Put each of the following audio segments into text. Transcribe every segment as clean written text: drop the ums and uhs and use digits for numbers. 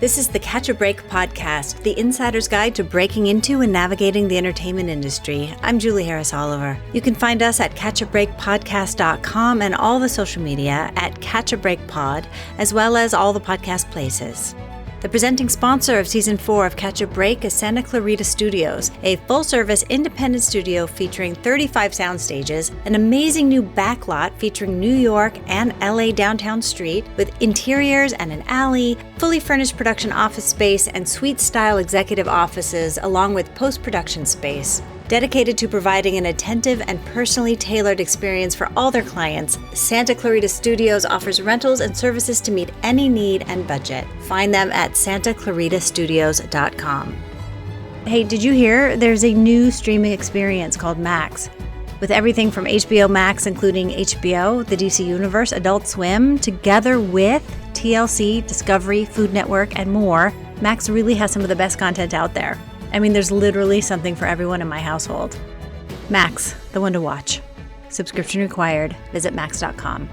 This is the Catch a Break podcast, the insider's guide to breaking into and navigating the entertainment industry. I'm Julie Harris Oliver. You can find us at catchabreakpodcast.com and all the social media at catchabreakpod, as well as all the podcast places. The presenting sponsor of Season 4 of Catch a Break is Santa Clarita Studios, a full-service independent studio featuring 35 sound stages, an amazing new backlot featuring New York and LA downtown street with interiors and an alley, fully furnished production office space, and suite-style executive offices along with post-production space. Dedicated to providing an attentive and personally tailored experience for all their clients, Santa Clarita Studios offers rentals and services to meet any need and budget. Find them at santaclaritastudios.com. Hey, did you hear? There's a new streaming experience called Max. With everything from HBO Max, including HBO, the DC Universe, Adult Swim, together with TLC, Discovery, Food Network, and more, Max really has some of the best content out there. I mean, there's literally something for everyone in my household. Max, the one to watch. Subscription required. Visit max.com.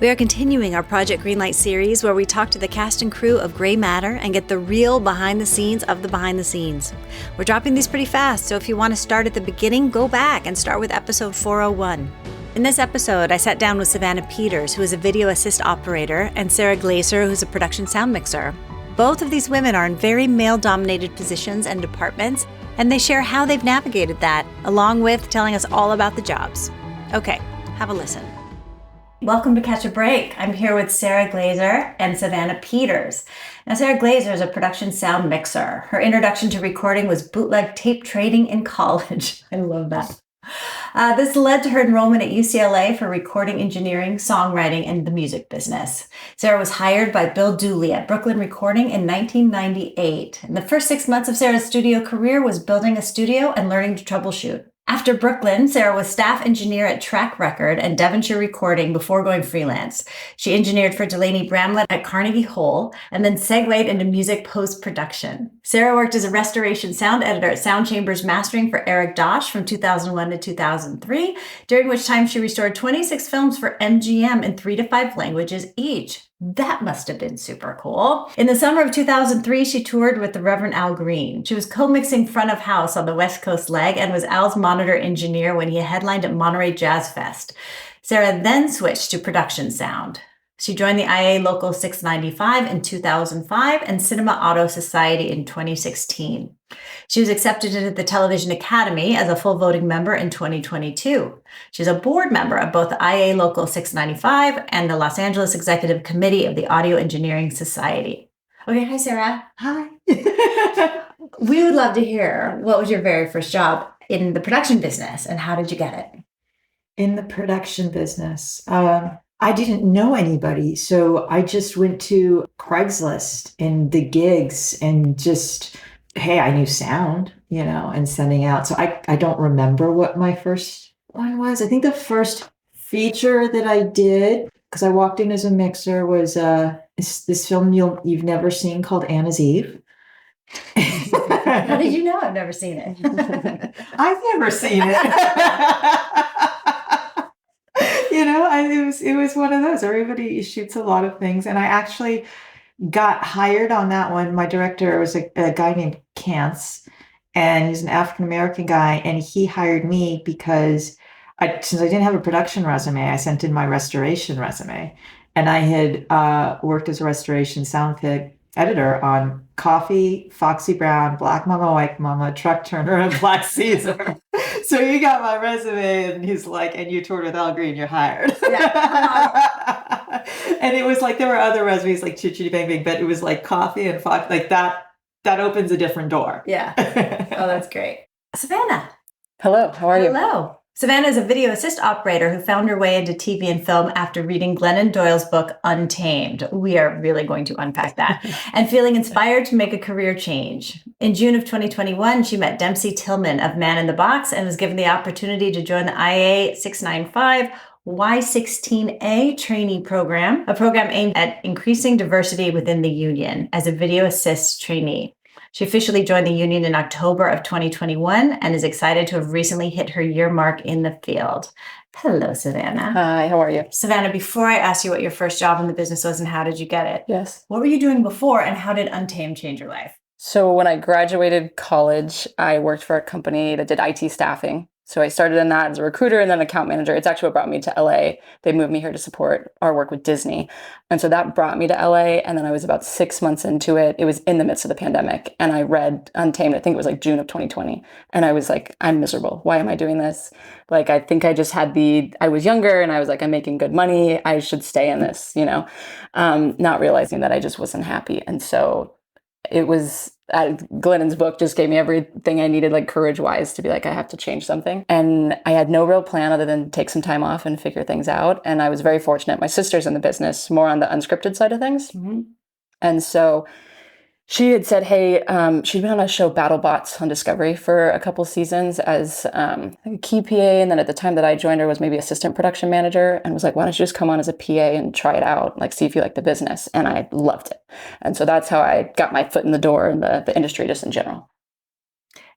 We are continuing our Project Greenlight series where we talk to the cast and crew of Grey Matter and get the real behind the scenes of the behind the scenes. We're dropping these pretty fast, so if you want to start at the beginning, go back and start with episode 401. In this episode, I sat down with Savanna Peters, who is a video assist operator, and Sara Glaser, who's a production sound mixer. Both of these women are in very male-dominated positions and departments, and they share how they've navigated that, along with telling us all about the jobs. Okay, have a listen. Welcome to Catch a Break. I'm here with Sara Glaser and Savanna Peters. Now, Sara Glaser is a production sound mixer. Her introduction to recording was bootleg tape trading in college. I love that. This led to her enrollment at UCLA for recording engineering, songwriting, and the music business. Sara was hired by Bill Dooley at Brooklyn Recording in 1998. And the first 6 months of Sara's studio career was building a studio and learning to troubleshoot. After Brooklyn, Sara was staff engineer at Track Record and Devonshire Recording before going freelance. She engineered for Delaney Bramlett at Carnegie Hall and then segued into music post-production. Sara worked as a restoration sound editor at Sound Chambers Mastering for Eric Dosch from 2001 to 2003, during which time she restored 26 films for MGM in 3 to 5 languages each. That must have been super cool. In the summer of 2003, she toured with the Reverend Al Green. She was co-mixing front of house on the West Coast leg and was Al's monitor engineer when he headlined at Monterey Jazz Fest. Sara then switched to production sound. She joined the IA Local 695 in 2005 and Cinema Auto Society in 2016. She was accepted into the Television Academy as a full voting member in 2022. She's a board member of both the IA Local 695 and the Los Angeles Executive Committee of the Audio Engineering Society. Okay, hi, Sara. Hi. We would love to hear, what was your very first job in the production business and how did you get it? In the production business, I didn't know anybody, so I just went to Craigslist and the gigs and just, hey, I knew sound, and sending out. So I don't remember what my first one was. I think the first feature that I did, because I walked in as a mixer, was this film you've never seen called Anna's Eve. How did you know I've never seen it? I've never seen it. It was one of those. Everybody shoots a lot of things. And I actually got hired on that one. My director was a guy named Kantz, and he's an African-American guy. And he hired me because since I didn't have a production resume, I sent in my restoration resume. And I had worked as a restoration sound editor on Coffee, Foxy Brown, Black Mama, White Mama, Truck Turner, and Black Caesar. So he got my resume and he's like, and you toured with Al Green, you're hired. Yeah. And it was like, there were other resumes like Chitty Bang Bang, but it was like Coffee and Fox, like that opens a different door. Yeah. Oh, that's great. Savanna. Hello, how are you? Hello. Savanna is a video assist operator who found her way into TV and film after reading Glennon Doyle's book, Untamed. We are really going to unpack that. And feeling inspired to make a career change. In June of 2021, she met Dempsey Tillman of Man in the Box and was given the opportunity to join the IA 695 Y16A trainee program, a program aimed at increasing diversity within the union as a video assist trainee. She officially joined the union in October of 2021 and is excited to have recently hit her year mark in the field. Hello, Savanna. Hi, how are you? Savannah, before I ask you what your first job in the business was and how did you get it? Yes. What were you doing before and how did Untamed change your life? So when I graduated college, I worked for a company that did IT staffing. So I started in that as a recruiter and then account manager. It's actually what brought me to LA. They moved me here to support our work with Disney. And so that brought me to LA. And then I was about 6 months into it. It was in the midst of the pandemic. And I read Untamed, I think it was like June of 2020. And I was like, I'm miserable. Why am I doing this? Like, I think I just had I was younger and I was like, I'm making good money. I should stay in this, not realizing that I just wasn't happy. And so it was Glennon's book just gave me everything I needed, like courage-wise, to be like, I have to change something. And I had no real plan other than take some time off and figure things out. And I was very fortunate. My sister's in the business, more on the unscripted side of things. Mm-hmm. And so she had said, hey, she'd been on a show, BattleBots, on Discovery for a couple seasons as a key PA. And then at the time that I joined her was maybe assistant production manager, and was like, why don't you just come on as a PA and try it out, like see if you like the business. And I loved it. And so that's how I got my foot in the door in the industry just in general.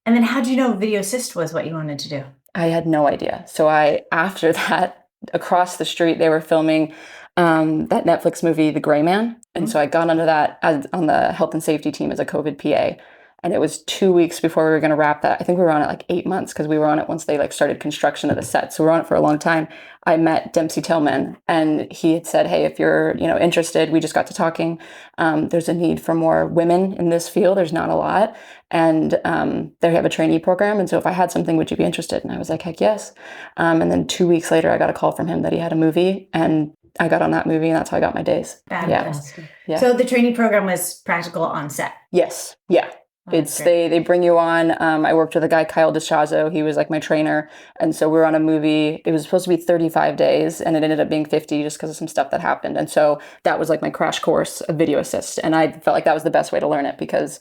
And then how did you know video assist was what you wanted to do? I had no idea. So after that, across the street, they were filming that Netflix movie, The Gray Man. And so I got onto that on the health and safety team as a COVID PA. And it was 2 weeks before we were going to wrap that. I think we were on it like 8 months because we were on it once they started construction of the set. So we were on it for a long time. I met Dempsey Tillman and he had said, hey, if you're interested, we just got to talking. There's a need for more women in this field. There's not a lot. And they have a trainee program. And so if I had something, would you be interested? And I was like, heck yes. And then 2 weeks later, I got a call from him that he had a movie, and I got on that movie, and that's how I got my days. Yeah. So the trainee program was practical on set? Yes. Yeah. It's they bring you on. I worked with a guy, Kyle DeShazo. He was like my trainer. And so we were on a movie. It was supposed to be 35 days and it ended up being 50 just because of some stuff that happened. And so that was like my crash course of video assist. And I felt like that was the best way to learn it because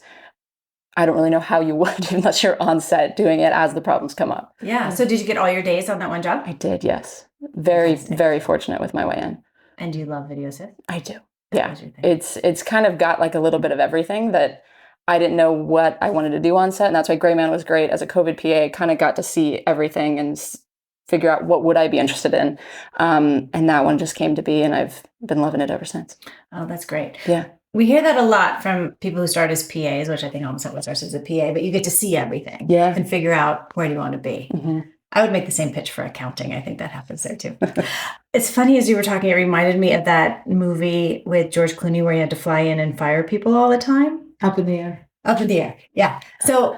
I don't really know how you would unless you're on set doing it as the problems come up. Yeah. So did you get all your days on that one job? I did, yes. Very, very fortunate with my way in. And do you love video assist? I do. Yeah. It's kind of got like a little bit of everything that I didn't know what I wanted to do on set. And that's why Gray Man was great. As a COVID PA, kind of got to see everything and figure out what would I be interested in. And that one just came to be, and I've been loving it ever since. Oh, that's great. Yeah. We hear that a lot from people who start as PAs, which I think almost everyone starts as a PA, but you get to see everything and figure out where do you want to be. Mm-hmm. I would make the same pitch for accounting. I think that happens there too. It's funny, as you were talking, it reminded me of that movie with George Clooney where he had to fly in and fire people all the time. Up in the air. Up in the air. Yeah. So,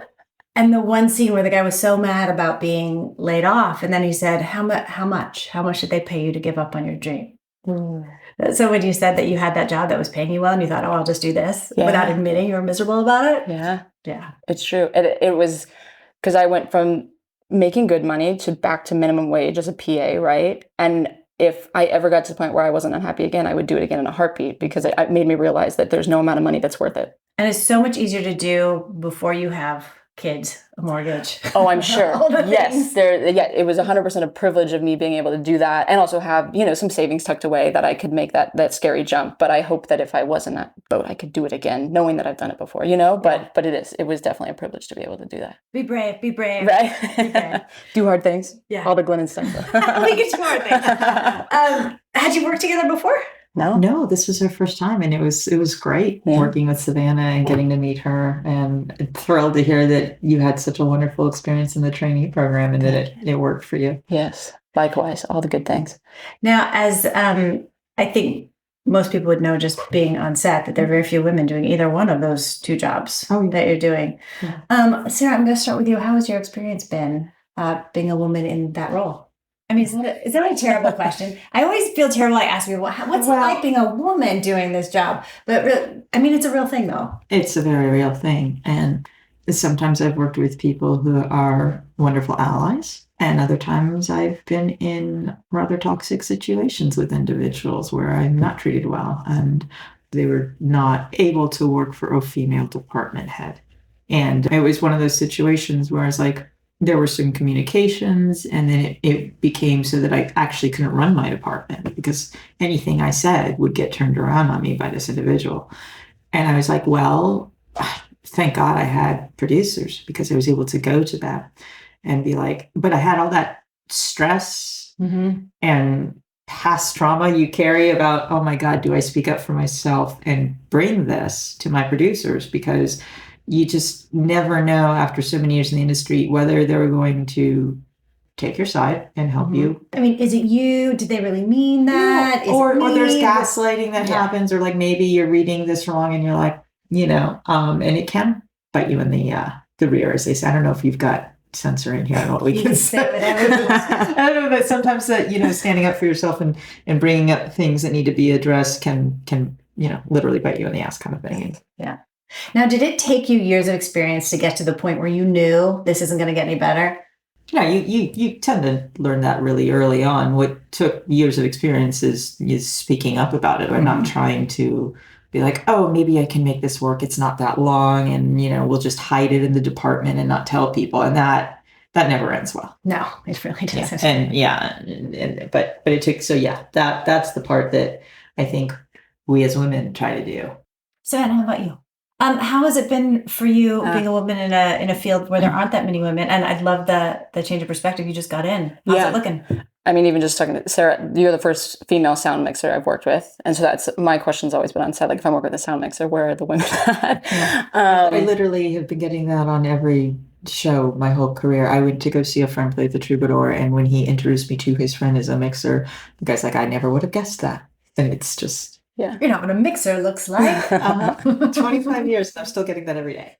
and the one scene where the guy was so mad about being laid off. And then he said, how much did they pay you to give up on your dream? Mm. So when you said that you had that job that was paying you well and you thought, oh, I'll just do this without admitting you were miserable about it. Yeah. Yeah. It's true. It was because I went from making good money to back to minimum wage as a PA. Right. And if I ever got to the point where I wasn't unhappy again, I would do it again in a heartbeat because it made me realize that there's no amount of money that's worth it. And it's so much easier to do before you have kids, a mortgage. Oh, I'm sure. Yes. It was 100% a privilege of me being able to do that and also have, some savings tucked away that I could make that scary jump. But I hope that if I was in that boat, I could do it again, knowing that I've done it before, but it was definitely a privilege to be able to do that. Be brave. Right? Be brave. Do hard things. Yeah. All the Glennon stuff. We get to hard things. Had you worked together before? No, this was her first time, and it was great working with Savanna and getting to meet her, and thrilled to hear that you had such a wonderful experience in the trainee program and that it worked for you. Yes, likewise, all the good things. Now, as I think most people would know just being on set, that there are very few women doing either one of those two jobs that you're doing. Yeah. Sara, I'm going to start with you. How has your experience been being a woman in that role? I mean, is that a terrible question? I always feel terrible. I ask people, what's it like being a woman doing this job? But it's a real thing, though. It's a very real thing. And sometimes I've worked with people who are wonderful allies. And other times I've been in rather toxic situations with individuals where I'm not treated well. And they were not able to work for a female department head. And it was one of those situations where I was like, there were some communications, and then it became so that I actually couldn't run my department because anything I said would get turned around on me by this individual. And I was like, well, thank God I had producers, because I was able to go to them and be like, but I had all that stress and past trauma you carry about, oh my God, do I speak up for myself and bring this to my producers? Because you just never know after so many years in the industry whether they're going to take your side and help you. I mean, is it you? Did they really mean that? No. Or there's gaslighting that happens, or like maybe you're reading this wrong and you're like, and it can bite you in the rear, as they say. I don't know if you've got censor in here and what we can say. I don't know, but sometimes that, standing up for yourself and bringing up things that need to be addressed can literally bite you in the ass, kind of thing. Yeah. Now, did it take you years of experience to get to the point where you knew this isn't going to get any better? Yeah, you tend to learn that really early on. What took years of experience is speaking up about it, or not trying to be like, oh, maybe I can make this work. It's not that long, and we'll just hide it in the department and not tell people, and that never ends well. No, it really doesn't. But it took. So that's the part that I think we as women try to do. Savannah, how about you? How has it been for you being a woman in a field where there aren't that many women? And I'd love the change of perspective. You just got in. How's it looking? I mean, even just talking to Sarah, you're the first female sound mixer I've worked with. And so that's my question's always been on set. Like, if I'm working with a sound mixer, where are the women at? I literally have been getting that on every show my whole career. I went to go see a friend play the Troubadour, and when he introduced me to his friend as a mixer, the guy's like, I never would have guessed that. And it's just... Yeah. You know what a mixer looks like. 25 years, and I'm still getting that every day.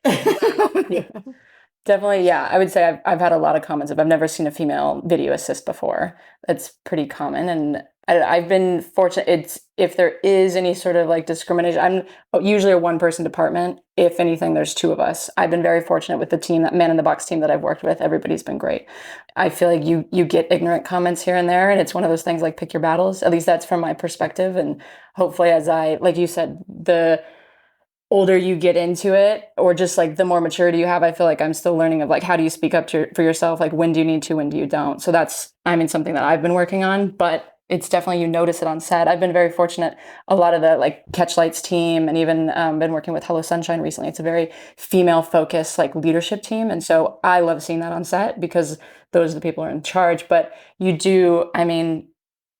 Definitely, yeah. I would say I've had a lot of comments of I've never seen a female video assist before. That's pretty common, and I've been fortunate. If there is any sort of like discrimination, I'm usually a one-person department. If anything, there's two of us. I've been very fortunate with the team, that man in the box team that I've worked with. Everybody's been great. I feel like you get ignorant comments here and there, and it's one of those things like pick your battles. At least that's from my perspective, and hopefully, as like you said, the older you get into it, or just like the more maturity you have, I feel like I'm still learning of like, how do you speak up for yourself? Like, when do you need to, when do you don't? So that's, something that I've been working on, but it's definitely, you notice it on set. I've been very fortunate. A lot of the like Catchlights team, and even been working with Hello Sunshine recently. It's a very female focused like leadership team. And so I love seeing that on set, because those are the people who are in charge. But you do, in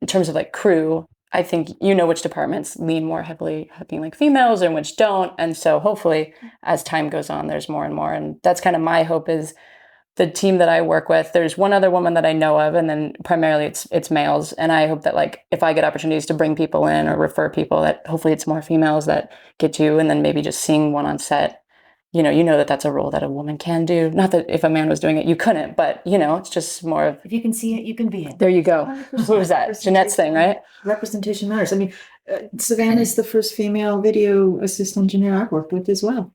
terms of like crew, I think which departments lean more heavily being like females and which don't. And so hopefully as time goes on, there's more and more. And that's kind of my hope, is the team that I work with, there's one other woman that I know of, and then primarily it's males. And I hope that like, if I get opportunities to bring people in or refer people, that hopefully it's more females that get to, and then maybe just seeing one on set, that that's a role that a woman can do. Not that if a man was doing it, you couldn't, but it's just more of, if you can see it, you can be it. There you go. 100%. What was that? Jeanette's thing, right? Representation matters. Savannah is the first female video assist engineer I've worked with as well.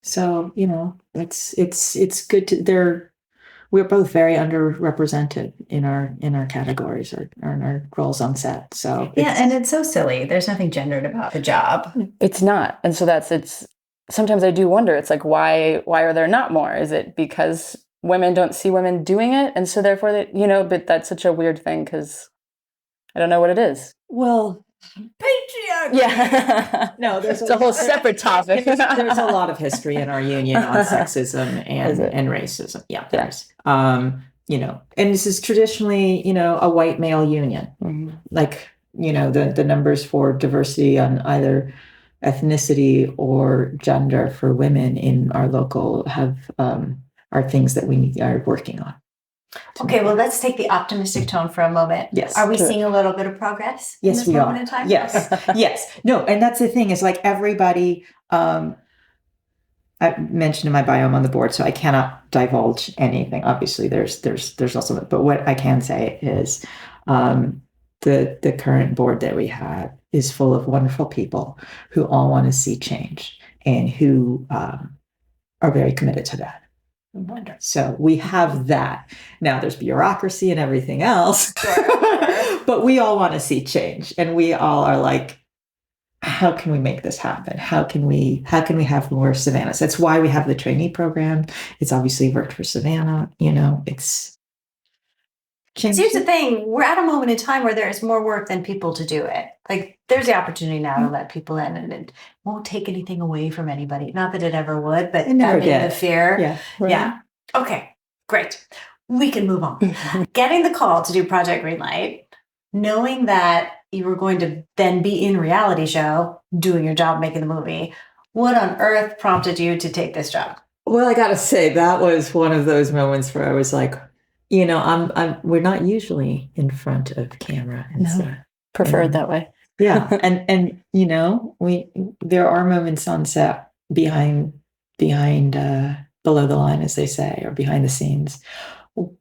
So, it's good to, we're both very underrepresented in our categories or in our roles on set. So and it's so silly. There's nothing gendered about the job. It's not. And so sometimes I do wonder, it's like, why are there not more? Is it because women don't see women doing it? And so therefore but that's such a weird thing, because I don't know what it is. Well, patriarchy. Yeah. No, there's a whole separate topic. There's a lot of history in our union on sexism and racism. Yeah, there's. And this is traditionally, a white male union. Mm-hmm. Like, the numbers for diversity on either ethnicity or gender for women in our local are things that we are working on. Okay, well, let's take the optimistic tone for a moment. Yes. Are we seeing a little bit of progress? Yes, we are. Yes. Yes. No, and that's the thing, is like everybody, I mentioned in my bio, I'm on the board, so I cannot divulge anything. Obviously, there's also, but what I can say is the current board that we have is full of wonderful people who all want to see change and who are very committed to that. Wonderful. So we have that. Now there's bureaucracy and everything else, but we all want to see change, and we all are like, how can we make this happen? How can we have more Savannahs? That's why we have the trainee program. It's obviously worked for Savannah. change Here's the it. thing. We're at a moment in time where there's more work than people to do it. Like there's the opportunity now to let people in, and it won't take anything away from anybody. Not that it ever would, but It never that being the did. fear. Yeah. Right. Yeah. Okay, great. We can move on. Getting the call to do Project Greenlight, knowing that you were going to then be in reality show, doing your job, making the movie. What on earth prompted you to take this job? Well, I gotta say that was one of those moments where I was like, we're not usually in front of camera. And No. Prefer it that way. Yeah. And there are moments on set behind below the line, as they say, or behind the scenes.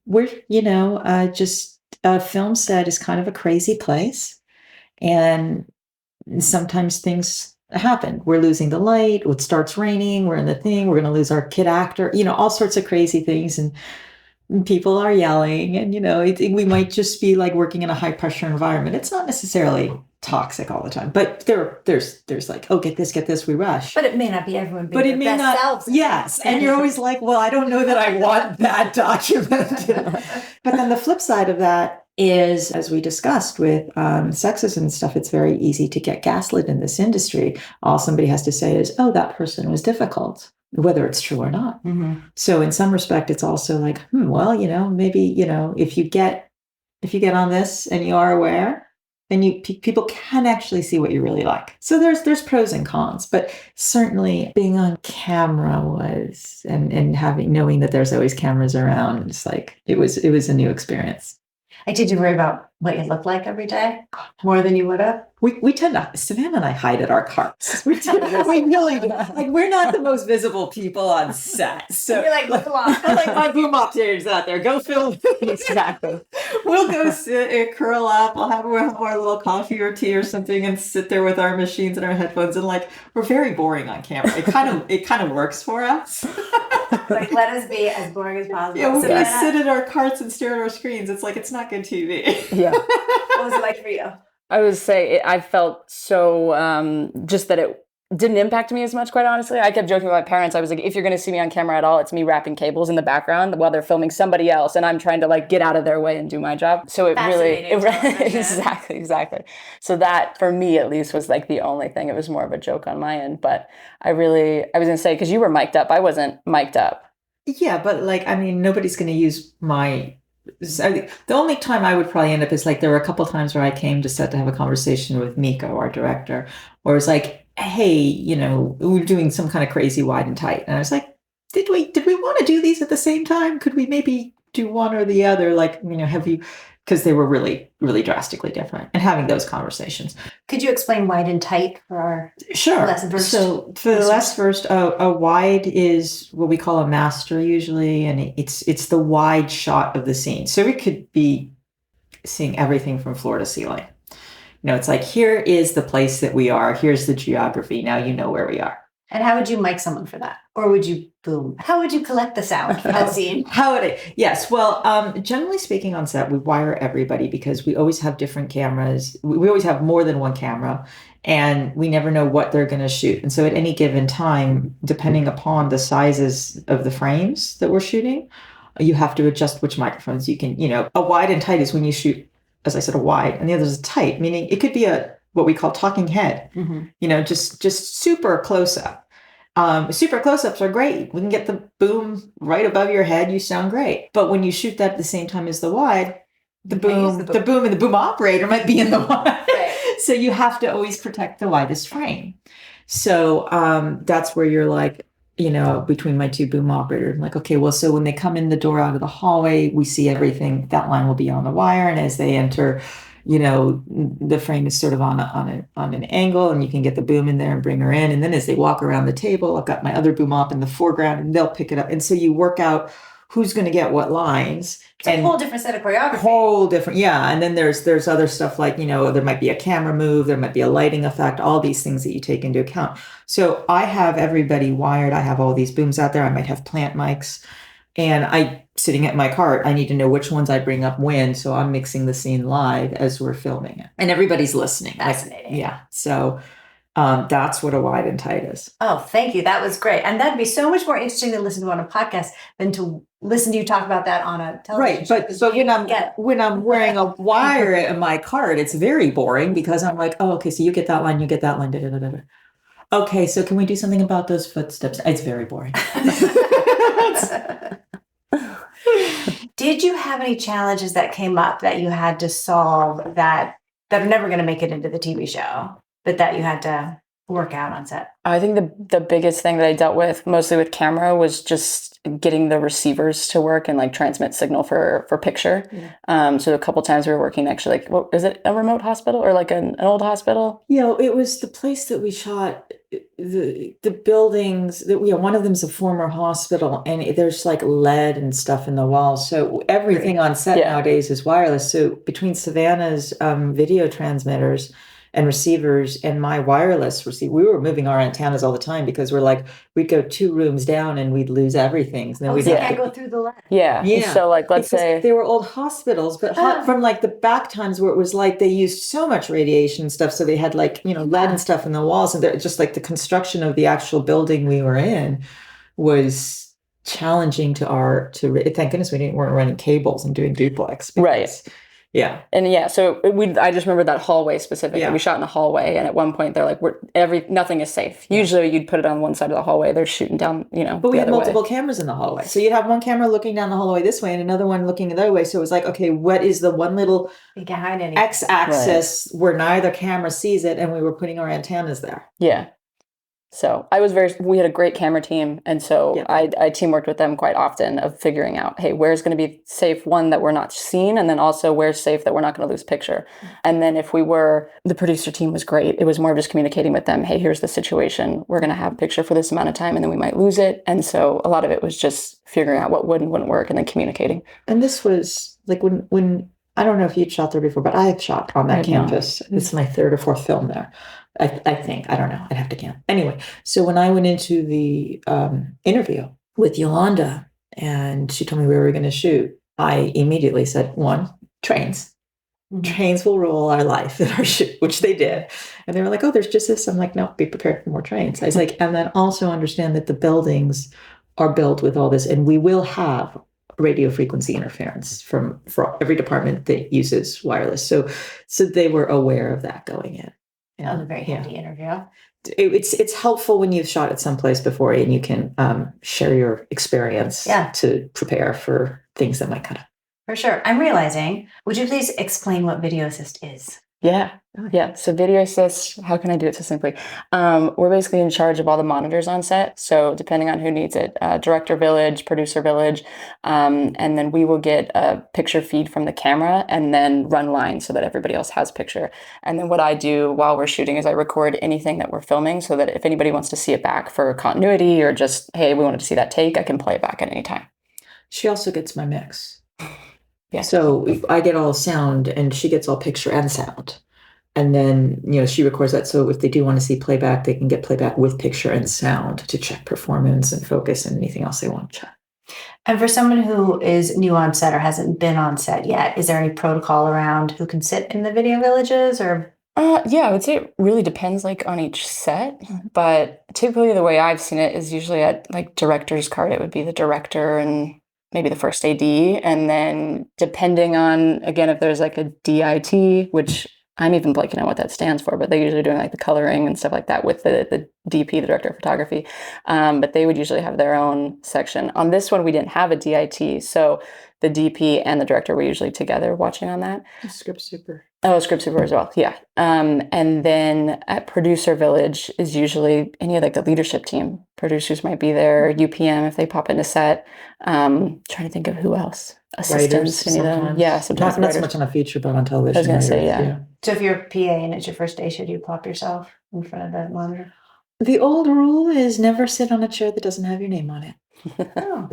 We're, just a film set is kind of a crazy place. And sometimes things happen. We're losing the light. It starts raining. We're in the thing. We're going to lose our kid actor, all sorts of crazy things. And people are yelling. And, we might just be like working in a high pressure environment. It's not necessarily toxic all the time, but there's like, oh, get this, we rush. But it may not be everyone being But it their may best not, selves. yes. And you're always like, well, I don't know that I want that documented. But then the flip side of that is, as we discussed with sexism and stuff, it's very easy to get gaslit in this industry. All somebody has to say is, oh, that person was difficult, whether it's true or not. Mm-hmm. So in some respect, it's also like, well, maybe, if you get on this and you are aware, then people can actually see what you really like. So there's pros and cons, but certainly being on camera was, and knowing that there's always cameras around, it's like, it was a new experience. Did you worry about what you look like every day more than you would have? We tend to, Savanna and I hide at our cars. We really do. Like, we're not the most visible people on set. So you're like, look along. I'm like, my boom operators out there, go film. Exactly. We'll go sit and curl up. We'll have our little coffee or tea or something and sit there with our machines and our headphones. And like, we're very boring on camera. It kind of works for us. Like, let us be as boring as possible. Yeah, we just sit in our carts and stare at our screens. It's like, it's not good TV. Yeah. What was it like for you? I would say I felt so just that it didn't impact me as much, quite honestly. I kept joking with my parents. I was like, if you're going to see me on camera at all, it's me wrapping cables in the background while they're filming somebody else, and I'm trying to like get out of their way and do my job. So it really, exactly. So that, for me at least, was like the only thing. It was more of a joke on my end. But I was going to say, because you were mic'd up, I wasn't mic'd up. Yeah, but like, I mean, nobody's going to use my... the only time I would probably end up is like, there were a couple times where I came to set to have a conversation with Miko, our director, where it's like, hey, we're doing some kind of crazy wide and tight. And I was like, did we want to do these at the same time? Could we maybe do one or the other? Like, have you, because they were really, really drastically different, and having those conversations. Could you explain wide and tight for our Sure. lesson first? So for the last first, a wide is what we call a master usually, and it's the wide shot of the scene. So we could be seeing everything from floor to ceiling. It's like, here is the place that we are. Here's the geography. Now you know where we are. And how would you mic someone for that? Or would you boom? How would you collect the sound for that scene? Yes. Well, generally speaking on set, we wire everybody because we always have different cameras. We always have more than one camera, and we never know what they're going to shoot. And so at any given time, depending upon the sizes of the frames that we're shooting, you have to adjust which microphones you can, a wide and tight is when you shoot, as I said, a wide, and the other is a tight, meaning it could be what we call talking head, just super close up. Super close-ups are great. We can get the boom right above your head. You sound great. But when you shoot that at the same time as the wide, the boom and the boom operator might be in the wide. Right. So you have to always protect the widest frame. So that's where you're like, between my two boom operators, I'm like, okay, well, so when they come in the door out of the hallway, we see everything. That line will be on the wire. And as they enter, the frame is sort of on an angle, and you can get the boom in there and bring her in. And then as they walk around the table, I've got my other boom op in the foreground, and they'll pick it up. And so you work out who's going to get what lines. It's a whole different set of choreography. Whole different, yeah. And then there's other stuff like, there might be a camera move, there might be a lighting effect, all these things that you take into account. So I have everybody wired. I have all these booms out there. I might have plant mics. And sitting at my cart, I need to know which ones I bring up when. So I'm mixing the scene live as we're filming it. And everybody's listening. Fascinating. Yeah. So that's what a wide and tight is. Oh, thank you. That was great. And that'd be so much more interesting to listen to on a podcast than to listen to you talk about that on a television Right, show. but so get- when I'm wearing a wire in my cart, it's very boring because I'm like, oh, okay, so you get that line, you get that line, da, da, da, da, da. Okay, so can we do something about those footsteps? It's very boring. Did you have any challenges that came up that you had to solve that are never going to make it into the TV show, but that you had to work out on set? I think the biggest thing that I dealt with, mostly with camera, was just getting the receivers to work and like transmit signal for picture. Yeah. So a couple times we were working actually, like, what is it, a remote hospital or like an old hospital? Yeah, it was the place that we shot the buildings that one of them's a former hospital, and there's like lead and stuff in the walls. So everything on set nowadays is wireless. So between Savanna's video transmitters and receivers and my wireless receiver, we were moving our antennas all the time because we're like, we'd go 2 rooms down and we'd lose everything. And then we'd can't go through the lead. Yeah. So like, let's say they were old hospitals, but from like the back times where it was like they used so much radiation and stuff, so they had like lead and stuff in the walls, and just like the construction of the actual building we were in was challenging to thank goodness we weren't running cables and doing duplex. Right. Yeah. And so I just remember that hallway specifically. Yeah. We shot in the hallway, and at one point they're like, nothing is safe. Yeah. Usually you'd put it on one side of the hallway. They're shooting down, But we had multiple cameras in the hallway. So you'd have one camera looking down the hallway this way and another one looking the other way. So it was like, okay, what is the one little x-axis where neither camera sees it, and we were putting our antennas there. Yeah. So we had a great camera team. And so I teamworked with them quite often of figuring out, hey, where's going to be safe, one, that we're not seen, and then also where's safe that we're not going to lose picture. And then the producer team was great. It was more of just communicating with them, hey, here's the situation. We're going to have a picture for this amount of time, and then we might lose it. And so a lot of it was just figuring out what would and wouldn't work, and then communicating. And this was like when I don't know if you'd shot there before, but I've shot on that campus. It's my 3rd or 4th film there. I think. I don't know. I'd have to count. Anyway, so when I went into the interview with Yolanda and she told me where we were going to shoot, I immediately said, 1, trains. Mm-hmm. Trains will rule our life in our shoot, which they did. And they were like, oh, there's just this. I'm like, no, be prepared for more trains. I was like, and then also understand that the buildings are built with all this, and we will have radio frequency interference for every department that uses wireless. So they were aware of that going in. That was a very handy interview. It's helpful when you've shot at some place before and you can share your experience to prepare for things that might come up. For sure. I'm realizing, would you please explain what Video Assist is? Yeah. So Video Assist, how can I do it so simply? We're basically in charge of all the monitors on set. So depending on who needs it, director village, producer village, and then we will get a picture feed from the camera and then run lines so that everybody else has picture. And then what I do while we're shooting is I record anything that we're filming so that if anybody wants to see it back for continuity or just, hey, we wanted to see that take, I can play it back at any time. She also gets my mix. Yeah. So I get all sound and she gets all picture and sound. And then, she records that. So if they do want to see playback, they can get playback with picture and sound to check performance and focus and anything else they want to check. And for someone who is new on set or hasn't been on set yet, is there any protocol around who can sit in the video villages or? Yeah, I would say it really depends on each set, but typically the way I've seen it is usually at director's card, it would be the director and maybe the first AD. And then depending on, again, if there's a DIT, which I'm even blanking on what that stands for, but they're usually doing the coloring and stuff like that with the DP, the director of photography. But they would usually have their own section. On this one, we didn't have a DIT. So the DP and the director were usually together watching on that. Script super. Oh, script super as well. Yeah. And then at producer village is usually any of the leadership team. Producers might be there, UPM if they pop into set. Trying to think of who else. Assistants, any of them. Yeah, sometimes. Not so much on a feature, but on television. I was going to say, yeah. So if you're a PA and it's your first day, should you plop yourself in front of that monitor? The old rule is never sit on a chair that doesn't have your name on it. Oh.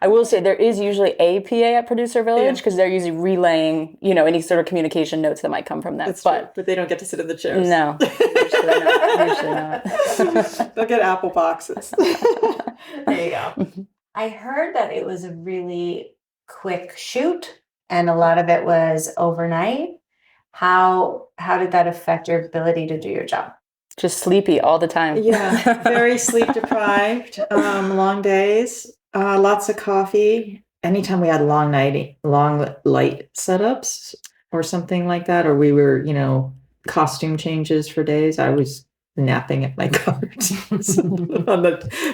I will say there is usually a PA at producer village because they're usually relaying, any sort of communication notes that might come from that. That's true, but they don't get to sit in the chairs. No, usually not. They'll get apple boxes. There you go. I heard that it was a really quick shoot and a lot of it was overnight. How did that affect your ability to do your job? Just sleepy all the time. Yeah, very sleep deprived, long days. Lots of coffee. Anytime we had long light setups or something like that, or we were, costume changes for days, I was napping at my cart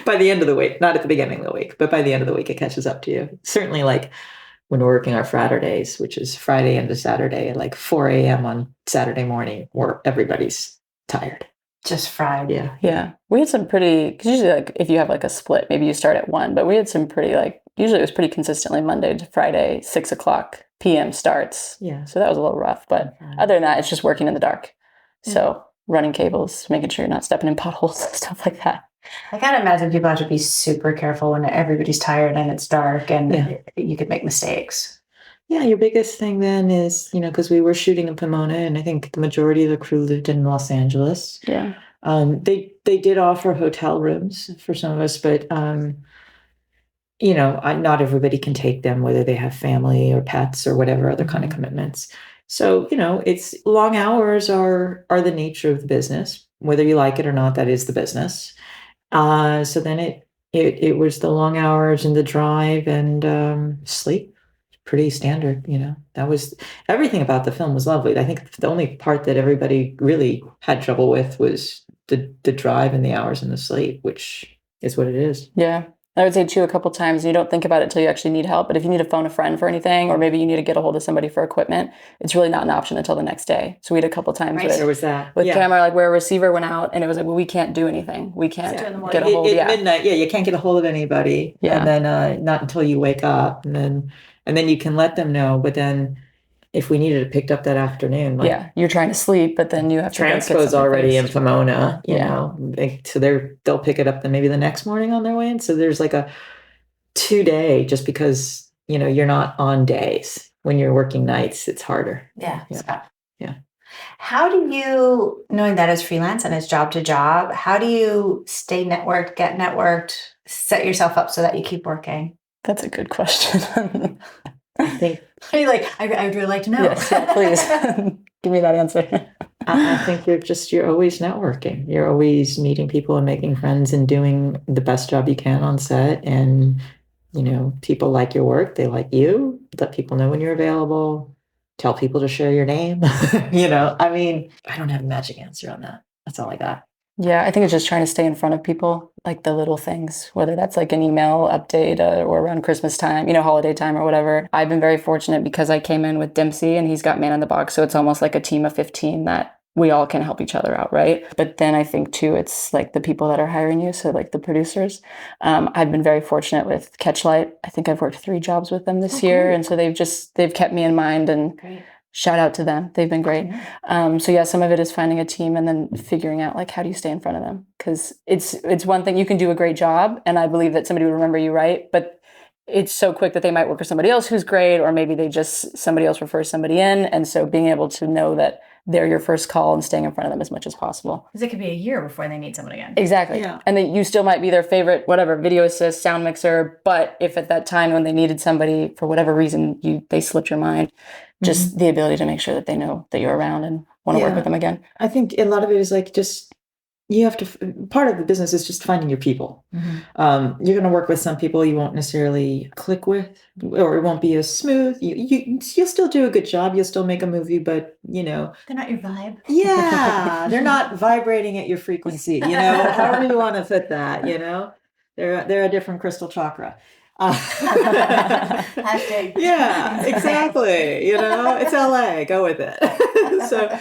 by the end of the week, not at the beginning of the week, but by the end of the week, it catches up to you. Certainly, like when we're working our Fraturdays, which is Friday into Saturday, at like 4 a.m. on Saturday morning, where everybody's tired. Just fried. Yeah. We had some pretty, because usually like if you have like a split, maybe you start at 1, but we had some pretty like, usually it was pretty consistently Monday to Friday, 6:00 p.m. starts. Yeah. So that was a little rough. But other than that, it's just working in the dark. So running cables, making sure you're not stepping in potholes, stuff like that. I gotta imagine people have to be super careful when everybody's tired and it's dark and you could make mistakes. Yeah, your biggest thing then is, because we were shooting in Pomona, and I think the majority of the crew lived in Los Angeles. Yeah. They did offer hotel rooms for some of us, but not everybody can take them, whether they have family or pets or whatever other kind of commitments. So, it's long hours are the nature of the business, whether you like it or not. That is the business. So then it was the long hours and the drive and sleep. Pretty standard, that was everything about the film was lovely. I think the only part that everybody really had trouble with was the drive and the hours and the sleep, which is what it is. Yeah. I would say too, a couple times, you don't think about it until you actually need help. But if you need to phone a friend for anything, or maybe you need to get a hold of somebody for equipment, it's really not an option until the next day. So we had a couple times There was that with camera, like where a receiver went out and it was like, well, we can't do anything. We can't get a hold. At midnight, you can't get a hold of anybody. Yeah. And then not until you wake up, and then you can let them know. But then if we needed it picked up that afternoon, you're trying to sleep, but then you have to Transco's already in Pomona, so they'll pick it up then maybe the next morning on their way in. So there's like a 2-day, just because you're not on days. When you're working nights, it's harder. Yeah. Yeah. How do you, knowing that as freelance and as job to job, how do you stay networked, get networked, set yourself up so that you keep working? That's a good question. I think I'd really like to know. Yes, please. Give me that answer. I think you're always networking. You're always meeting people and making friends and doing the best job you can on set. And, people like your work. They like you. Let people know when you're available. Tell people to share your name. I don't have a magic answer on that. That's all I got. Yeah, I think it's just trying to stay in front of people, like the little things, whether that's like an email update or around Christmas time, holiday time or whatever. I've been very fortunate because I came in with Dempsey and he's got Man in the Box. So it's almost like a team of 15 that we all can help each other out, right? But then I think too, it's like the people that are hiring you. So like the producers. I've been very fortunate with Catchlight. I think I've worked 3 jobs with them this year. Great. And so they've kept me in mind, and Great. Shout out to them. They've been great. So some of it is finding a team and then figuring out like, how do you stay in front of them? Because it's one thing, you can do a great job and I believe that somebody will remember you, right? But it's so quick that they might work for somebody else who's great, or maybe somebody else refers somebody in. And so being able to know that they're your first call and staying in front of them as much as possible. Because it could be a year before they need someone again. Exactly. Yeah. And then you still might be their favorite, whatever, video assist, sound mixer. But if at that time when they needed somebody, for whatever reason, they slipped your mind, just the ability to make sure that they know that you're around and want to work with them again. I think a lot of it is like just, you have to, part of the business is just finding your people. You're going to work with some people you won't necessarily click with, or it won't be as smooth. You'll still do a good job. You'll still make a movie, but they're not your vibe. Yeah, they're not vibrating at your frequency, however you want to fit that, they're a different crystal chakra. Hashtag. Yeah, exactly. It's LA, go with it. So,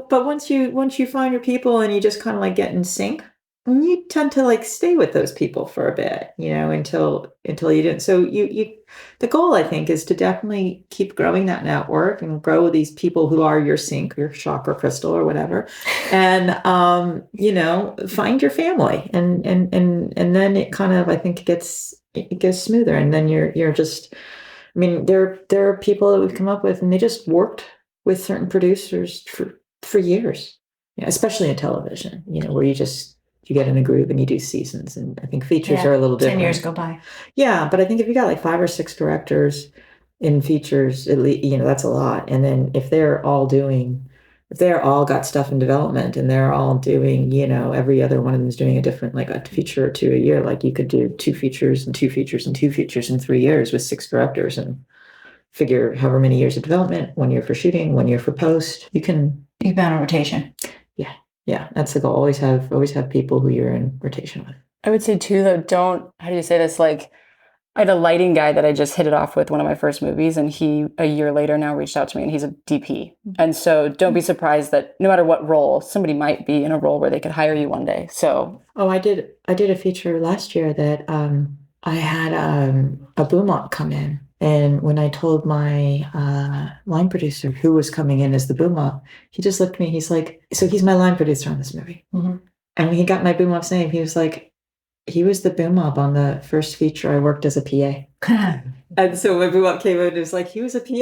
but once you find your people and you just kind of like get in sync, you tend to like stay with those people for a bit, until you didn't. So the goal, I think, is to definitely keep growing that network and grow these people who are your sync, your chakra crystal or whatever. And, find your family and then it kind of, I think it gets smoother. And then you're just, there are people that we've come up with and they just worked with certain producers for years, especially in television, where you get in a groove and you do seasons. And I think features are a little different. 10 years go by. Yeah. But I think if you got like 5 or 6 directors in features, at least, that's a lot. And then if they're all doing, if they're all got stuff in development and they're all doing, every other one of them is doing a different, like a feature or two a year, like you could do 2 features and 2 features and 2 features in 3 years with 6 directors and figure however many years of development, 1 year for shooting, 1 year for post. You've been on rotation. Yeah. That's the goal. Always have people who you're in rotation with. I would say too, though, how do you say this? Like, I had a lighting guy that I just hit it off with one of my first movies, and he, a year later now, reached out to me, and he's a DP. And so don't be surprised that no matter what role, somebody might be in a role where they could hire you one day. So. Oh, I did a feature last year that I had a boom op come in. And when I told my line producer who was coming in as the boom op, he just looked at me. He's like, so he's my line producer on this movie. Mm-hmm. And when he got my boom op's name, he was like, he was the boom op on the first feature I worked as a PA. And so when boom op came out, it was like, he was a PA.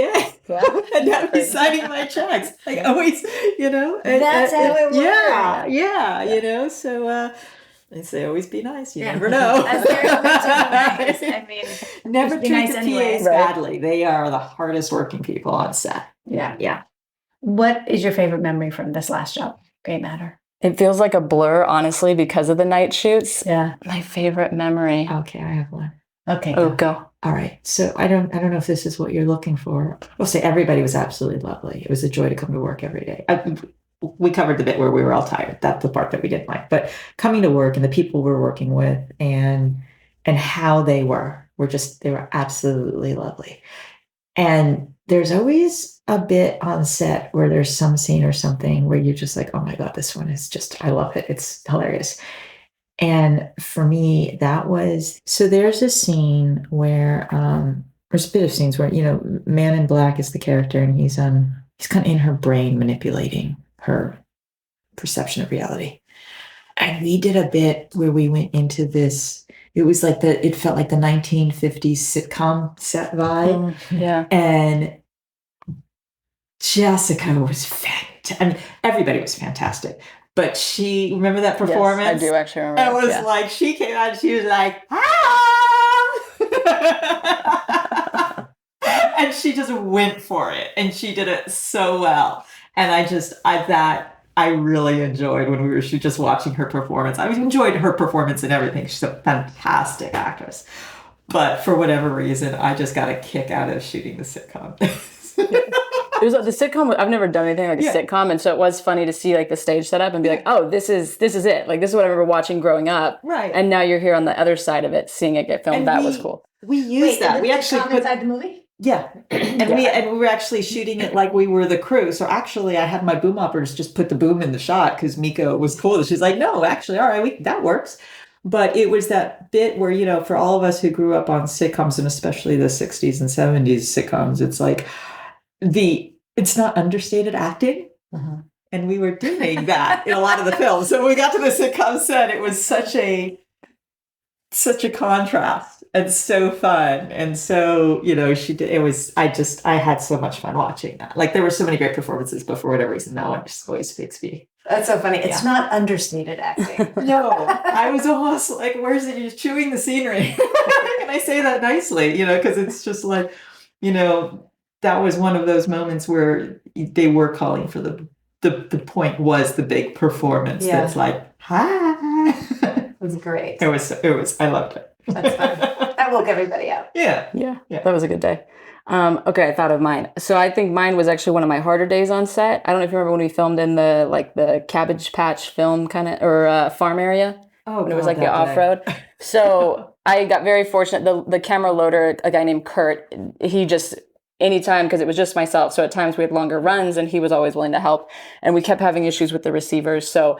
Yeah. And now he's signing my checks. Like always, And, that's how it works. Yeah. So... They say always be nice. You never know. Nice. I mean, never treat nice the anyway. PAs badly. They are the hardest working people on set. Yeah. What is your favorite memory from this last job? Gray Matter. It feels like a blur, honestly, because of the night shoots. Yeah. My favorite memory. Okay, I have one. Okay. Go. All right. So I don't know if this is what you're looking for. I'll say everybody was absolutely lovely. It was a joy to come to work every day. We covered the bit where we were all tired. That's the part that we didn't like. But coming to work and the people we're working with and how they were they were absolutely lovely. And there's always a bit on set where there's some scene or something where you're just like, oh my God, this one is just, I love it. It's hilarious. And for me, so there's a scene where, there's a bit of scenes where, Man in Black is the character and he's kind of in her brain manipulating her perception of reality. And we did a bit where we went into this, it was like it felt like the 1950s sitcom set vibe. Yeah. And Jessica was fantastic. I mean, everybody was fantastic. But remember that performance? Yes, I do actually remember. It was like, she came out and she was like, and she just went for it. And she did it so well. And I really enjoyed when we were just watching her performance. I enjoyed her performance and everything. She's a fantastic actress. But for whatever reason, I just got a kick out of shooting the sitcom. It was the sitcom. I've never done anything like a sitcom, and so it was funny to see like the stage setup and be like, "Oh, this is it. Like this is what I remember watching growing up." Right. And now you're here on the other side of it, seeing it get filmed. That was cool. We used that. We actually put inside the movie. Yeah, and we were actually shooting it like we were the crew. So actually, I had my boom operators just put the boom in the shot because Miko was cool. She's like, "No, actually, all right, that works." But it was that bit where for all of us who grew up on sitcoms and especially the 60s and 70s sitcoms, it's like it's not understated acting. Uh-huh. And we were doing that in a lot of the films. So when we got to the sitcom set, it was such a contrast and so fun. And so, she did, I had so much fun watching that. Like there were so many great performances, but for whatever reason, that one just always makes me. That's so funny. It's not understated acting. No, I was almost like, where's it? You're chewing the scenery. Can I say that nicely? Because it's just like, that was one of those moments where they were calling for the point was the big performance. Yeah. That's like, hi. It was great. It was, I loved it. That's fun. That woke everybody up. Yeah. That was a good day. Okay, I thought of mine. So I think mine was actually one of my harder days on set. I don't know if you remember when we filmed in the Cabbage Patch film kind of, or farm area. Oh, when it was like the off-road. So I got very fortunate. The camera loader, a guy named Kurt, he just, anytime, because it was just myself. So at times we had longer runs and he was always willing to help. And we kept having issues with the receivers. So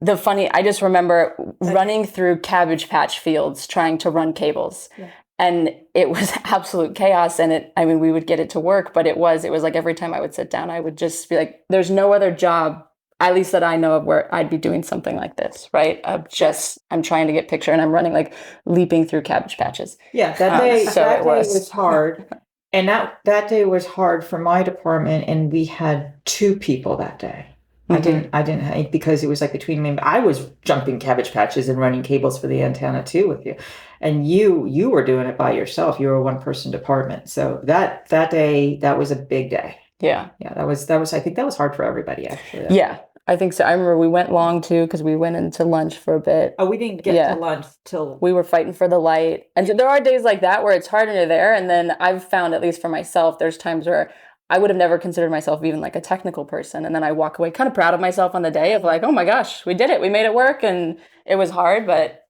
I just remember running through Cabbage Patch fields, trying to run cables. Yeah. And it was absolute chaos. And we would get it to work, but it was like every time I would sit down, I would just be like, there's no other job, at least that I know of, where I'd be doing something like this, right? I'm trying to get picture and I'm running, like leaping through cabbage patches. Yeah, that day was hard. And that day was hard for my department. And we had 2 people that day. Mm-hmm. I didn't because it was like between me. I was jumping cabbage patches and running cables for the antenna too with you. And you were doing it by yourself. You were a 1-person department. So that day, that was a big day. Yeah. Yeah, that was I think that was hard for everybody actually. Yeah, I think so. I remember we went long too because we went into lunch for a bit. Oh, we didn't get Yeah. to lunch till We were fighting for the light. And so there are days like that where it's hard and you're there. And then I've found, at least for myself, there's times where I would have never considered myself even like a technical person. And then I walk away kind of proud of myself on the day of like, oh my gosh, we did it. We made it work. And it was hard, but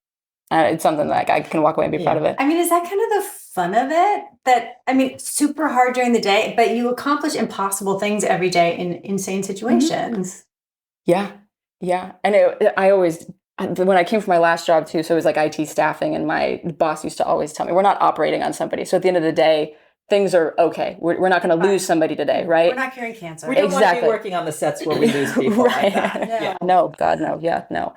it's something that I can walk away and be proud of it. I mean, is that kind of the fun of it? That, I mean, super hard during the day, but you accomplish impossible things every day in insane situations. Yeah. Yeah. And I always, when I came from my last job too, so it was like IT staffing, and my boss used to always tell me, we're not operating on somebody. So at the end of the day, things are okay. We're not going to lose somebody today, right? We're not curing cancer. we don't want to be working on the sets where we lose people like that. No. Yeah. No, God, no. Yeah, no.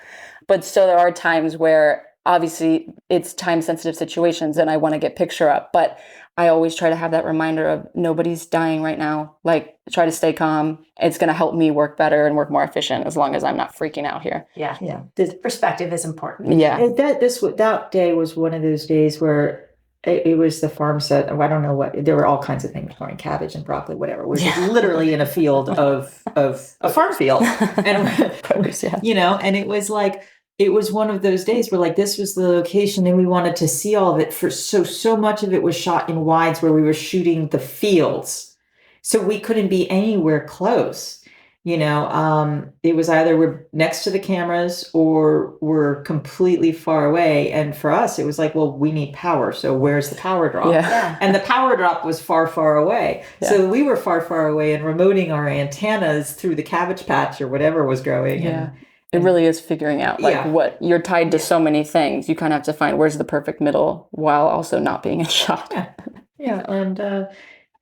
But still, there are times where obviously it's time sensitive situations and I want to get picture up, but I always try to have that reminder of nobody's dying right now. Like, try to stay calm. It's going to help me work better and work more efficient as long as I'm not freaking out here. Yeah. Yeah. The perspective is important. Yeah. And that day was one of those days where it was the farm set. I don't know what, there were all kinds of things growing, cabbage and broccoli, whatever. We're just literally in a field of a farm field. And Produce, yeah. you know, and it was like, it was one of those days where like this was the location and we wanted to see all of it for so much of it was shot in wides where we were shooting the fields. So we couldn't be anywhere close. You know, it was either we're next to the cameras or we're completely far away. And for us, it was like, well, we need power. So where's the power drop? Yeah. And the power drop was far, far away. Yeah. So we were far, far away and remoting our antennas through the cabbage patch or whatever was growing. Yeah. It really is figuring out like what you're tied to so many things. You kind of have to find where's the perfect middle while also not being in shot. Yeah.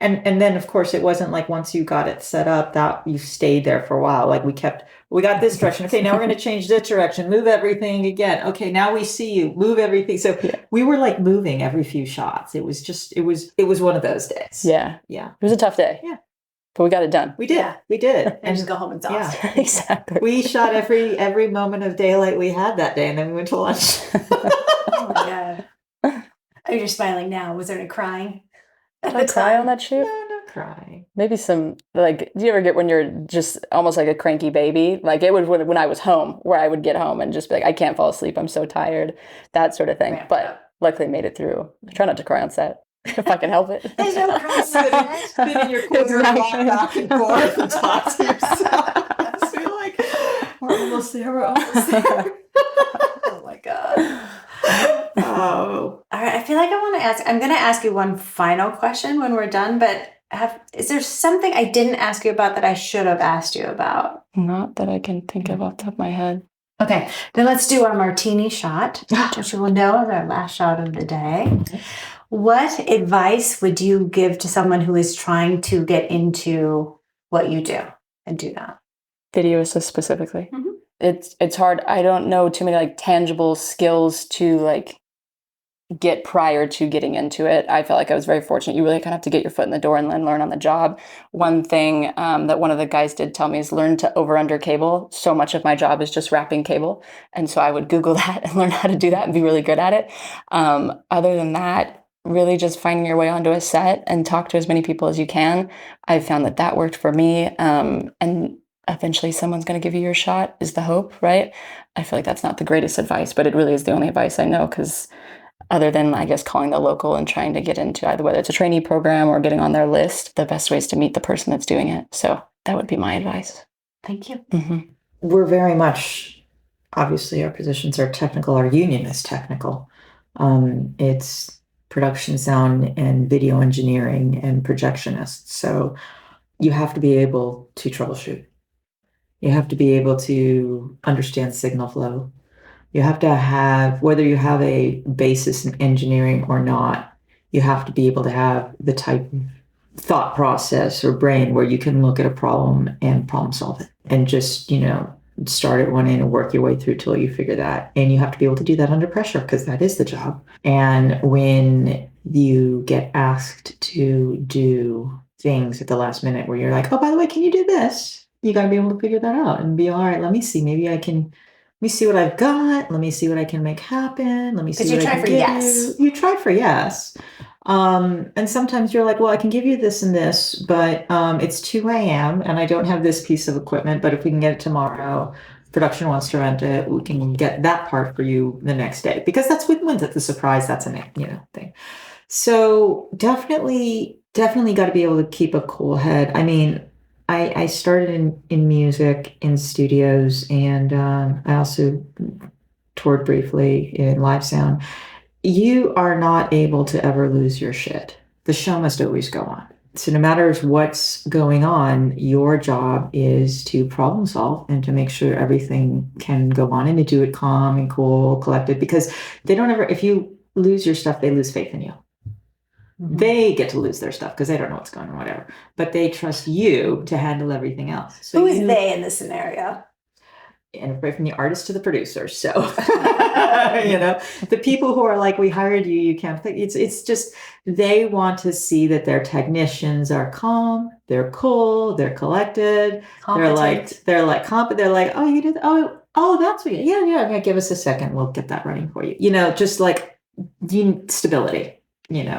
And then of course it wasn't like once you got it set up that you stayed there for a while. Like we got this direction. Okay, now we're going to change this direction, move everything again. Okay, now we see you, move everything. So we were like moving every few shots. It was one of those days. Yeah. Yeah. It was a tough day. Yeah. But we got it done. We did. Yeah. We did. And just go home exhausted. Yeah. Exactly. We shot every moment of daylight we had that day and then we went to lunch. Oh my God. Oh, you're smiling now. Was there any crying? Did I cry on that shoot? No crying. Maybe some, like, do you ever get when you're just almost like a cranky baby? Like it was when I was home, where I would get home and just be like, I can't fall asleep. I'm so tired. That sort of thing. Right. But luckily made it through. I try not to cry on set if I can help it. There's no crying. Sit in your corner and walk back and forth and talk to yourself. So you're like, we're almost there. Oh my God. Oh. All right. I feel like I'm going to ask you one final question when we're done, but is there something I didn't ask you about that I should have asked you about? Not that I can think of off the top of my head. Okay, then let's do our martini shot, which you will know is our last shot of the day. What advice would you give to someone who is trying to get into what you do and do that? Video assist specifically. Mm-hmm. It's hard. I don't know too many like tangible skills to like get prior to getting into it. I felt like I was very fortunate. You really kind of have to get your foot in the door and then learn on the job. One thing that one of the guys did tell me is learn to over-under cable. So much of my job is just wrapping cable. And so I would Google that and learn how to do that and be really good at it. Other than that, really just finding your way onto a set and talk to as many people as you can. I've found that worked for me. And eventually someone's going to give you your shot is the hope, right? I feel like that's not the greatest advice, but it really is the only advice I know, because other than, I guess, calling the local and trying to get into either whether it's a trainee program or getting on their list, the best way is to meet the person that's doing it. So that would be my advice. Thank you. Mm-hmm. We're very much, obviously our positions are technical. Our union is technical. It's production sound and video engineering and projectionists. So you have to be able to troubleshoot. You have to be able to understand signal flow. You have to have, whether you have a basis in engineering or not, you have to be able to have the type of thought process or brain where you can look at a problem and problem solve it and just, start at one end and work your way through till you figure that. And you have to be able to do that under pressure, because that is the job. And when you get asked to do things at the last minute where you're like, oh, by the way, can you do this? You got to be able to figure that out and be all right. Let me see. Maybe let me see what I've got. Let me see what I can make happen. Let me see what I can give you. You try for yes. And sometimes you're like, well, I can give you this and this, but it's 2 a.m. and I don't have this piece of equipment, but if we can get it tomorrow, production wants to rent it, we can get that part for you the next day, because that's wins at the surprise. That's a thing. So definitely got to be able to keep a cool head. I mean, I started in music in studios, and I also toured briefly in live sound. You are not able to ever lose your shit. The show must always go on. So no matter what's going on, your job is to problem solve and to make sure everything can go on, and to do it calm and cool, collected, because they don't ever, if you lose your stuff, they lose faith in you. They get to lose their stuff because they don't know what's going on, whatever. But they trust you to handle everything else. So who is they in this scenario? And from the artist to the producer. So, the people who are like, we hired you, you can't think. It's just, they want to see that their technicians are calm, they're cool, they're collected. Competent. They're like competent. They're like, oh, you did, that's what yeah, give us a second. We'll get that running for you. Just like stability.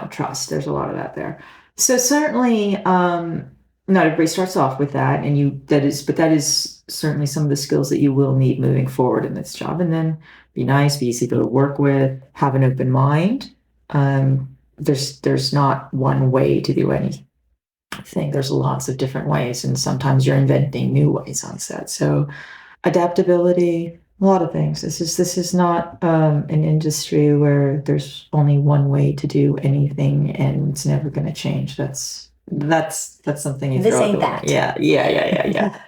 Trust. There's a lot of that there. So certainly, not everybody starts off with that, and that is certainly some of the skills that you will need moving forward in this job. And then be nice, be easy to work with, have an open mind. There's not one way to do anything. There's lots of different ways, and sometimes you're inventing new ways on set. So adaptability. A lot of things. This is not an industry where there's only one way to do anything and it's never going to change. That's something you this throw ain't out the that. Yeah.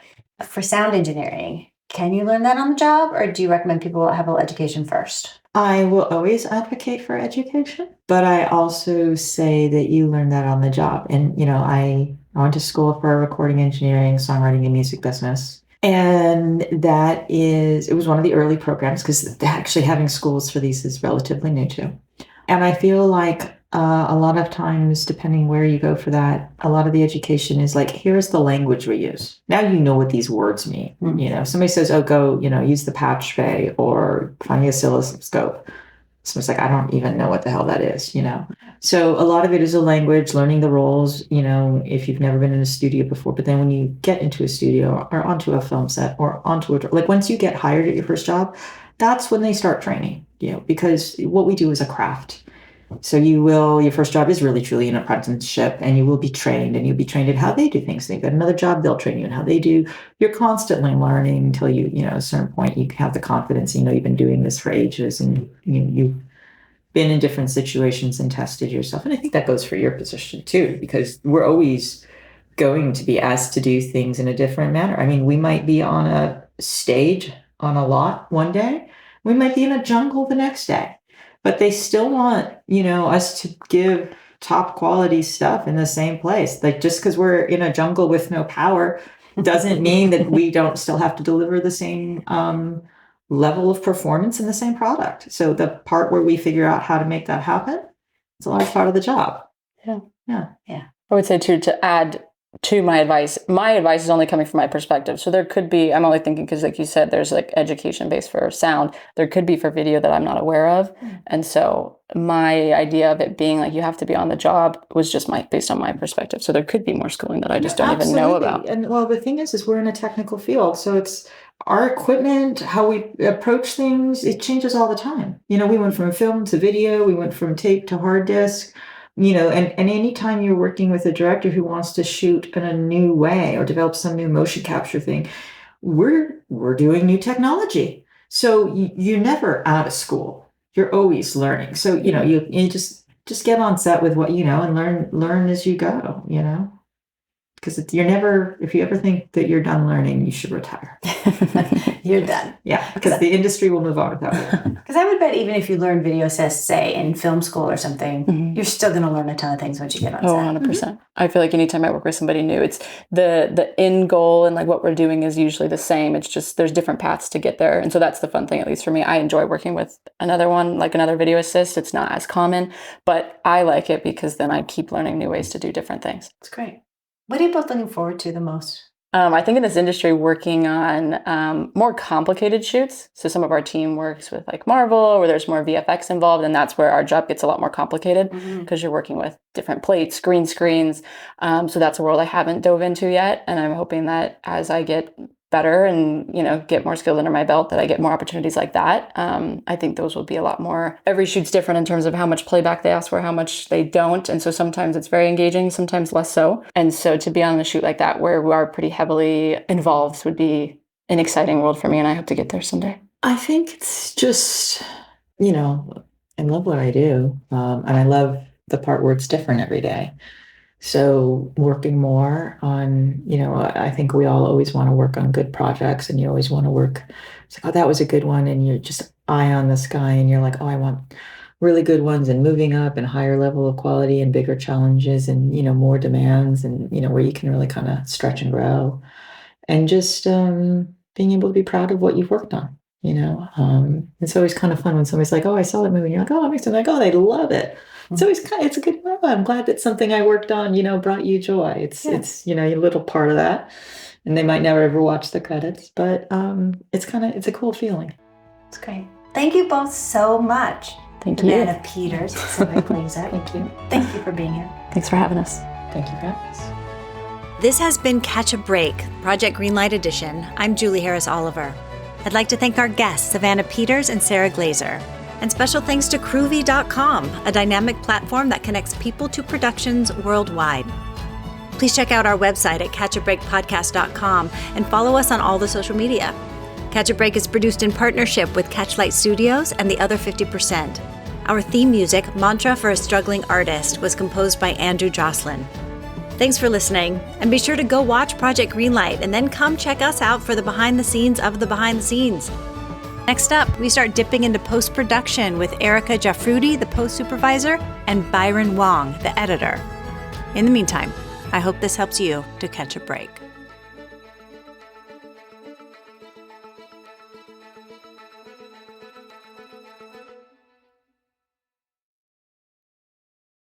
For sound engineering, can you learn that on the job, or do you recommend people have a little education first? I will always advocate for education, but I also say that you learn that on the job. And I went to school for recording engineering, songwriting, and music business. And it was one of the early programs, because actually having schools for these is relatively new too. And I feel like a lot of times, depending where you go for that, a lot of the education is like, here's the language we use. Now you know what these words mean. Mm-hmm. Somebody says, oh, go, use the patch bay or find the oscilloscope. So it's like, I don't even know what the hell that is, So a lot of it is a language, learning the roles, if you've never been in a studio before. But then when you get into a studio or onto a film set or onto once you get hired at your first job, that's when they start training, because what we do is a craft. So your first job is really truly an apprenticeship, and you will be trained, and you'll be trained in how they do things. They get another job, they'll train you in how they do. You're constantly learning until at a certain point you have the confidence, you've been doing this for ages, and you've been in different situations and tested yourself. And I think that goes for your position too, because we're always going to be asked to do things in a different manner. I mean, we might be on a stage on a lot one day, we might be in a jungle the next day. But they still want, us to give top quality stuff in the same place. Like, just because we're in a jungle with no power doesn't mean that we don't still have to deliver the same level of performance in the same product. So the part where we figure out how to make that happen, it's a large part of the job. Yeah. I would say too, to add to my advice is only coming from my perspective. So there could be, I'm only thinking because like you said, there's like education based for sound. There could be for video that I'm not aware of. And so my idea of it being like, you have to be on the job was just based on my perspective. So there could be more schooling that I just don't even know about. And well, the thing is we're in a technical field. So it's our equipment, how we approach things, it changes all the time. We went from film to video, we went from tape to hard disk. And anytime you're working with a director who wants to shoot in a new way or develop some new motion capture thing, we're doing new technology. So you're never out of school. You're always learning. So, you just get on set with what you know and learn as you go, Because if you ever think that you're done learning, you should retire. You're done. Yeah, because the industry will move on without you. Because I would bet even if you learn video assist, say, in film school or something, you're still going to learn a ton of things once you get on set. 100%. I feel like anytime I work with somebody new, it's the end goal and like what we're doing is usually the same. It's just there's different paths to get there. And so that's the fun thing, at least for me. I enjoy working with another one, like another video assist. It's not as common, but I like it because then I keep learning new ways to do different things. It's great. What are you both looking forward to the most I think in this industry, working on more complicated shoots. So some of our team works with like Marvel, where there's more VFX involved, and that's where our job gets a lot more complicated because you're working with different plates, green screens. So that's a world I haven't dove into yet, and I'm hoping that as I get better and get more skills under my belt, that I get more opportunities like that. I think those will be a lot more. Every shoot's different in terms of how much playback they ask for, how much they don't, and so sometimes it's very engaging, sometimes less so. And so to be on a shoot like that where we are pretty heavily involved would be an exciting world for me, and I hope to get there someday. I think it's just, I love what I do, and I love the part where it's different every day. So working more on, I think we all always want to work on good projects, and you always want to work. It's like, oh, that was a good one. And you're just eye on the sky, and you're like, oh, I want really good ones, and moving up and higher level of quality and bigger challenges and, more demands, and, where you can really kind of stretch and grow, and just being able to be proud of what you've worked on. It's always kind of fun when somebody's like, oh, I saw that movie, and you're like, oh, it makes sense. Like, oh, they love it. It's always it's a good, oh, I'm glad that something I worked on, brought you joy. It's a little part of that, and they might never ever watch the credits, but it's a cool feeling. It's great. Thank you both so much. Thank you. Savanna Peters, Sara Glaser. Thank you. Thank you for being here. Thanks for having us. Thank you for having us. This has been Catch a Break, Project Greenlight Edition. I'm Julie Harris Oliver. I'd like to thank our guests, Savanna Peters and Sara Glaser. And special thanks to Groovy.com, a dynamic platform that connects people to productions worldwide. Please check out our website at catchabreakpodcast.com and follow us on all the social media. Catch a Break is produced in partnership with Catchlight Studios and the Other 50%. Our theme music, Mantra for a Struggling Artist, was composed by Andrew Jocelyn. Thanks for listening, and be sure to go watch Project Greenlight and then come check us out for the behind the scenes of the behind the scenes. Next up, we start dipping into post-production with Erica Jaffrudi, the post supervisor, and Byron Wong, the editor. In the meantime, I hope this helps you to catch a break.